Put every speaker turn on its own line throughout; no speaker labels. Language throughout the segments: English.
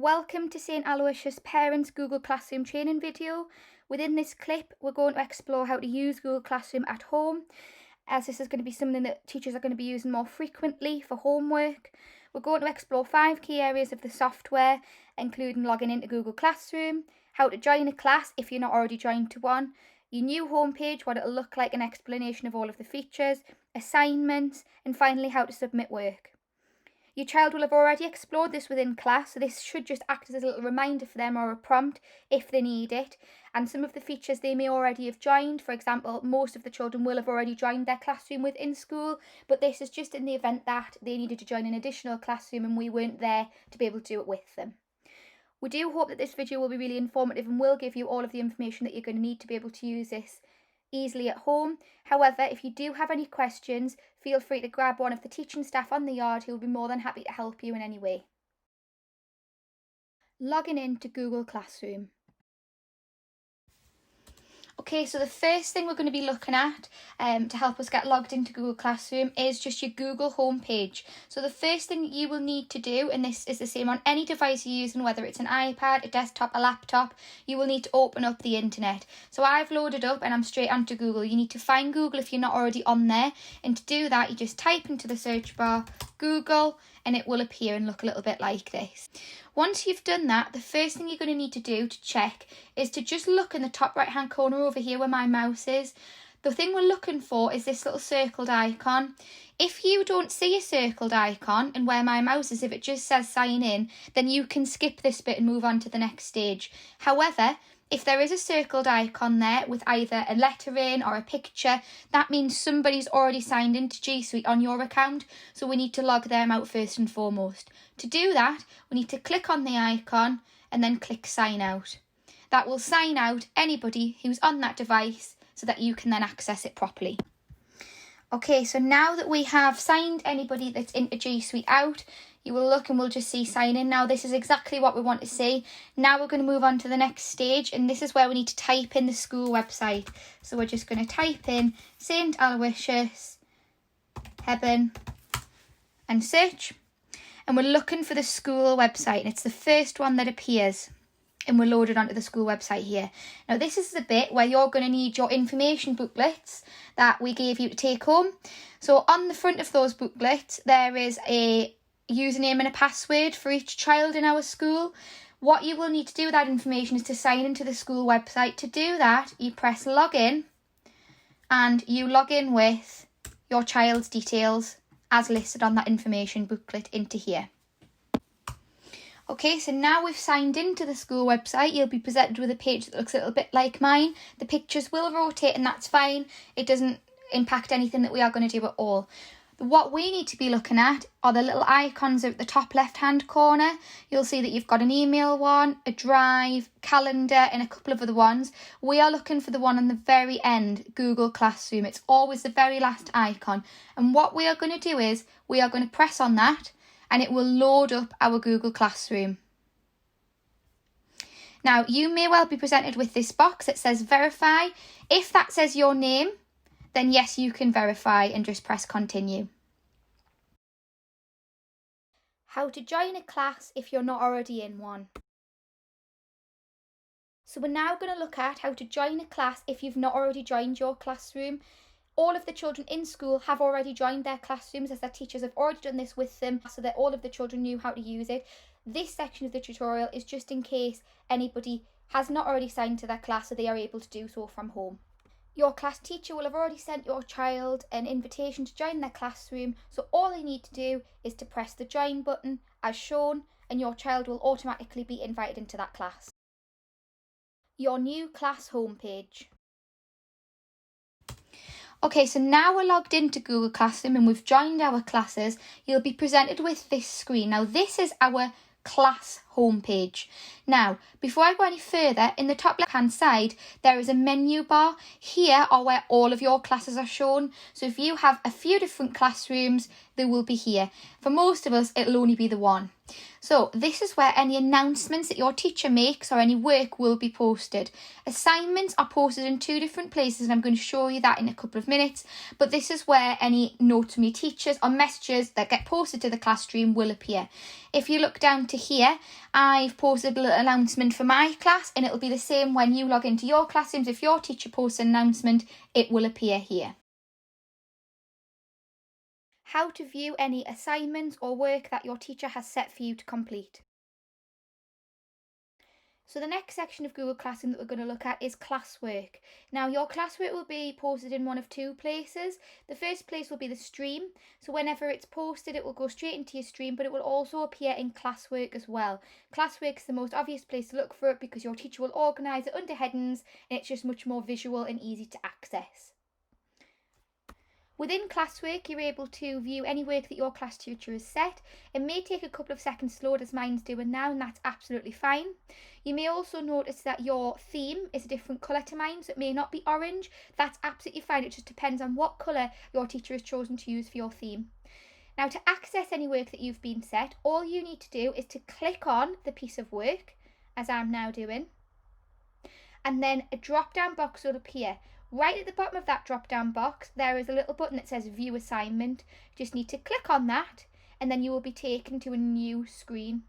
Welcome to St Aloysius Parents Google Classroom training video. Within this clip, we're going to explore how to use Google Classroom at home, as this is going to be something that teachers are going to be using more frequently for homework. We're going to explore 5 key areas of the software, including logging into Google Classroom, how to join a class if you're not already joined to one, your new homepage, what it'll look like, an explanation of all of the features, assignments, and finally how to submit work. Your child will have already explored this within class, so this should just act as a little reminder for them or a prompt if they need it. And some of the features they may already have joined. For example, most of the children will have already joined their classroom within school, but this is just in the event that they needed to join an additional classroom and we weren't there to be able to do it with them. We do hope that this video will be really informative and will give you all of the information that you're going to need to be able to use this easily at home. However, if you do have any questions, feel free to grab one of the teaching staff on the yard who will be more than happy to help you in any way. Logging into Google Classroom. Okay, so the first thing we're going to be looking at to help us get logged into Google Classroom is just your Google homepage. So the first thing you will need to do, and this is the same on any device you're using, whether it's an iPad, a desktop, a laptop, you will need to open up the internet. So I've loaded up and I'm straight onto Google. You need to find Google if you're not already on there, and to do that you just type into the search bar Google and it will appear and look a little bit like this. Once you've done that, the first thing you're going to need to do to check is to just look in the top right hand corner over here where my mouse is. The thing we're looking for is this little circled icon. If you don't see a circled icon and where my mouse is, if it just says sign in, then you can skip this bit and move on to the next stage. However, if there is a circled icon there with either a letter in or a picture, that means somebody's already signed into G Suite on your account, so we need to log them out first and foremost. To do that, we need to click on the icon and then click sign out. That will sign out anybody who's on that device so that you can then access it properly. Okay, so now that we have signed anybody that's into G Suite out, you will look and we'll just see sign in. Now this is exactly what we want to see. Now we're going to move on to the next stage, and this is where we need to type in the school website. So we're just going to type in St Aloysius, Hebburn, and search. And we're looking for the school website, and it's the first one that appears. And we're loaded onto the school website here. Now this is the bit where you're going to need your information booklets that we gave you to take home. So on the front of those booklets there is a username and a password for each child in our school. What you will need to do with that information is to sign into the school website. To do that, you press login and you log in with your child's details as listed on that information booklet into here. Okay, so now we've signed into the school website, you'll be presented with a page that looks a little bit like mine. The pictures will rotate and that's fine. It doesn't impact anything that we are going to do at all. What we need to be looking at are the little icons at the top left hand corner. You'll see that you've got an email one, a drive, calendar and a couple of other ones. We are looking for the one on the very end, Google Classroom. It's always the very last icon. And what we are going to do is we are going to press on that and it will load up our Google Classroom. Now you may well be presented with this box that says verify. If that says your name, then yes, you can verify and just press continue. How to join a class if you're not already in one. So we're now going to look at how to join a class if you've not already joined your classroom. All of the children in school have already joined their classrooms, as their teachers have already done this with them so that all of the children knew how to use it. This section of the tutorial is just in case anybody has not already signed to their class so they are able to do so from home. Your class teacher will have already sent your child an invitation to join their classroom, so all they need to do is to press the join button as shown and your child will automatically be invited into that class. Your new class homepage. Okay, so now we're logged into Google Classroom and we've joined our classes. You'll be presented with this screen. Now this is our class homepage. Now, before I go any further, in the top left hand side there is a menu bar. Here are where all of your classes are shown. So if you have a few different classrooms, they will be here. For most of us, it'll only be the one. So this is where any announcements that your teacher makes or any work will be posted. Assignments are posted in 2 different places and I'm going to show you that in a couple of minutes. But this is where any notes from your teachers or messages that get posted to the classroom will appear. If you look down to here, I've posted a little announcement for my class, and it'll be the same when you log into your classrooms. If your teacher posts an announcement, it will appear here. How to view any assignments or work that your teacher has set for you to complete. So the next section of Google Classroom that we're going to look at is classwork. Now your classwork will be posted in one of two places. The first place will be the stream. So whenever it's posted, it will go straight into your stream, but it will also appear in classwork as well. Classwork is the most obvious place to look for it because your teacher will organise it under headings, and it's just much more visual and easy to access. Within classwork, you're able to view any work that your class teacher has set. It may take a couple of seconds to load as mine's doing now, and that's absolutely fine. You may also notice that your theme is a different colour to mine, so it may not be orange. That's absolutely fine. It just depends on what colour your teacher has chosen to use for your theme. Now, to access any work that you've been set, all you need to do is to click on the piece of work, as I'm now doing, and then a drop-down box will appear. Right at the bottom of that drop-down box, there is a little button that says View Assignment. You just need to click on that, and then you will be taken to a new screen.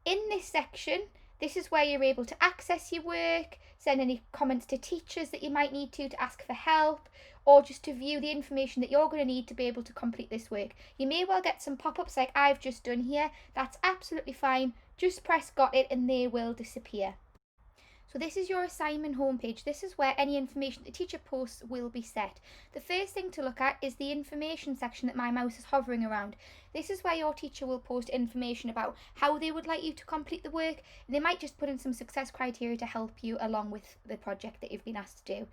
In this section, this is where you're able to access your work, send any comments to teachers that you might need to ask for help, or just to view the information that you're going to need to be able to complete this work. You may well get some pop-ups like I've just done here. That's absolutely fine. Just press Got It and they will disappear. So this is your assignment homepage. This is where any information the teacher posts will be set. The first thing to look at is the information section that my mouse is hovering around. This is where your teacher will post information about how they would like you to complete the work. They might just put in some success criteria to help you along with the project that you've been asked to do.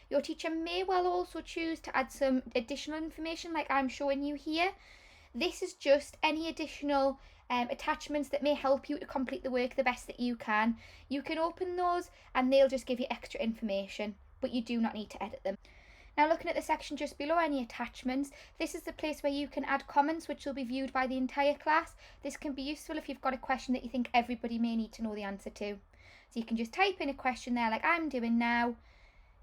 Your teacher may well also choose to add some additional information like I'm showing you here. This is just any additional attachments that may help you to complete the work the best that you can. You can open those and they'll just give you extra information, but you do not need to edit them. Now, looking at the section just below any attachments, this is the place where you can add comments which will be viewed by the entire class. This can be useful if you've got a question that you think everybody may need to know the answer to. So you can just type in a question there like I'm doing now,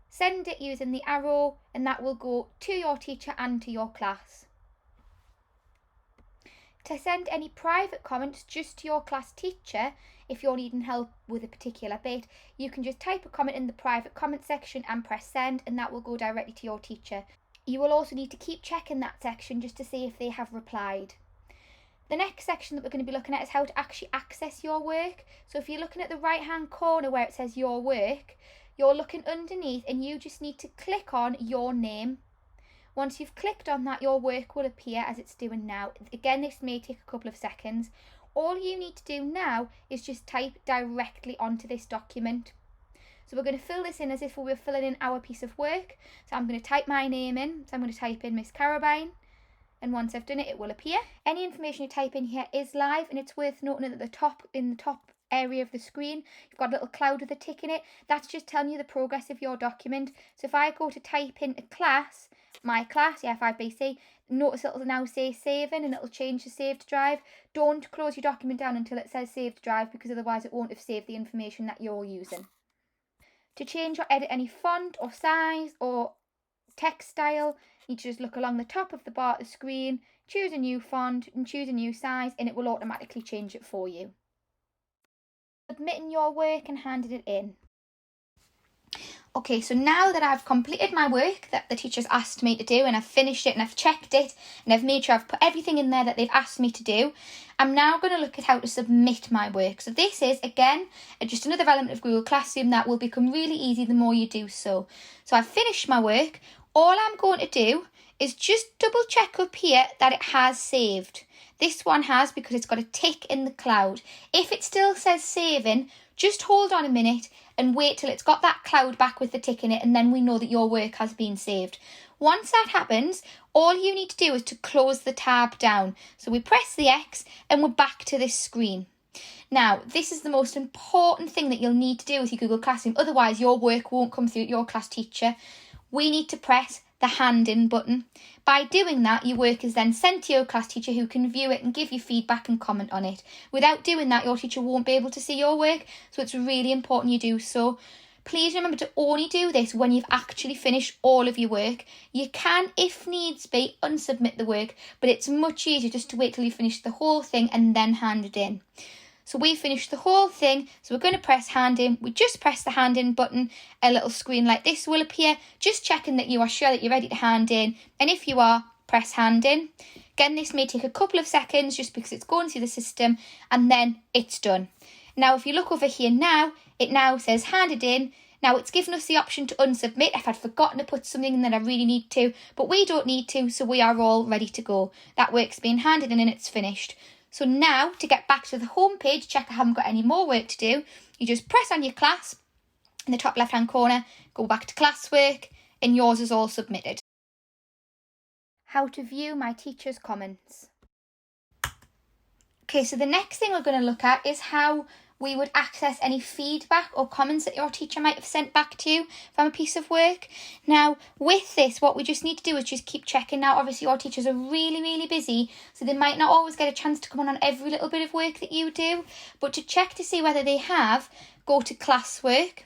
send it using the arrow, and that will go to your teacher and to your class. To send any private comments just to your class teacher, if you're needing help with a particular bit, you can just type a comment in the private comment section and press send, and that will go directly to your teacher. You will also need to keep checking that section just to see if they have replied. The next section that we're going to be looking at is how to actually access your work. So if you're looking at the right hand corner where it says your work, you're looking underneath and you just need to click on your name. Once you've clicked on that, your work will appear as it's doing now. Again, this may take a couple of seconds. All you need to do now is just type directly onto this document. So we're going to fill this in as if we were filling in our piece of work. So I'm going to type my name in. So I'm going to type in Miss Carabine. And once I've done it, it will appear. Any information you type in here is live, and it's worth noting that in the top area of the screen, you've got a little cloud with a tick in it. That's just telling you the progress of your document. So if I go to type in a class, my class, yeah, 5BC, notice it'll now say saving and it'll change to saved drive. Don't close your document down until it says saved drive, because otherwise it won't have saved the information that you're using. To change or edit any font or size or text style, you just look along the top of the bar of the screen, choose a new font and choose a new size, and it will automatically change it for you. Submitting your work and handing it in. Okay, so now that I've completed my work that the teacher's asked me to do, and I've finished it and I've checked it and I've made sure I've put everything in there that they've asked me to do, I'm now going to look at how to submit my work. So this is, again, just another element of Google Classroom that will become really easy the more you do so. So I've finished my work. All I'm going to do is just double check up here that it has saved. This one has, because it's got a tick in the cloud. If it still says saving, just hold on a minute and wait till it's got that cloud back with the tick in it, and then we know that your work has been saved. Once that happens, all you need to do is to close the tab down. So we press the X and we're back to this screen. Now, this is the most important thing that you'll need to do with your Google Classroom, otherwise your work won't come through to your class teacher. We need to press the hand in button. By doing that, your work is then sent to your class teacher, who can view it and give you feedback and comment on it. Without doing that, your teacher won't be able to see your work, so it's really important you do so. Please remember to only do this when you've actually finished all of your work. You can, if needs be, unsubmit the work, but it's much easier just to wait till you finish the whole thing and then hand it in. So we finished the whole thing, so we're going to press hand in. We just press the hand in button, a little screen like this will appear, just checking that you are sure that you're ready to hand in, and if you are, press hand in. Again, this may take a couple of seconds just because it's going through the system, and then it's done. Now if you look over here now, it now says handed in. Now it's given us the option to unsubmit if I'd forgotten to put something in that I really need to, but we don't need to, so we are all ready to go. That work's been handed in and it's finished. So now, to get back to the home page, check I haven't got any more work to do, you just press on your class in the top left-hand corner, go back to classwork, and yours is all submitted. How to view my teacher's comments. Okay, so the next thing we're going to look at is how we would access any feedback or comments that your teacher might have sent back to you from a piece of work. Now, with this, what we just need to do is just keep checking. Now, obviously, your teachers are really, really busy, so they might not always get a chance to come on every little bit of work that you do. But to check to see whether they have, go to classwork,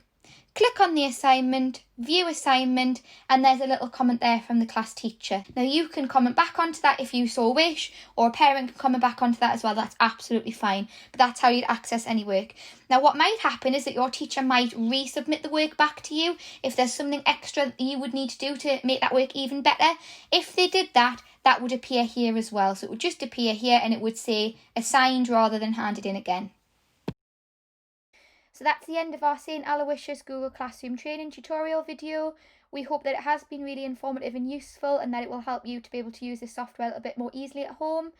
click on the assignment, view assignment, and there's a little comment there from the class teacher. Now you can comment back onto that if you so wish, or a parent can comment back onto that as well. That's absolutely fine, but that's how you'd access any work. Now what might happen is that your teacher might resubmit the work back to you if there's something extra that you would need to do to make that work even better. If they did that, that would appear here as well. So it would just appear here and it would say assigned rather than handed in again. So that's the end of our St Aloysius Google Classroom training tutorial video. We hope that it has been really informative and useful, and that it will help you to be able to use this software a little bit more easily at home.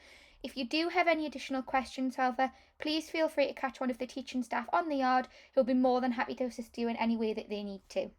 If you do have any additional questions, however, please feel free to catch one of the teaching staff on the yard who'll be more than happy to assist you in any way that they need to.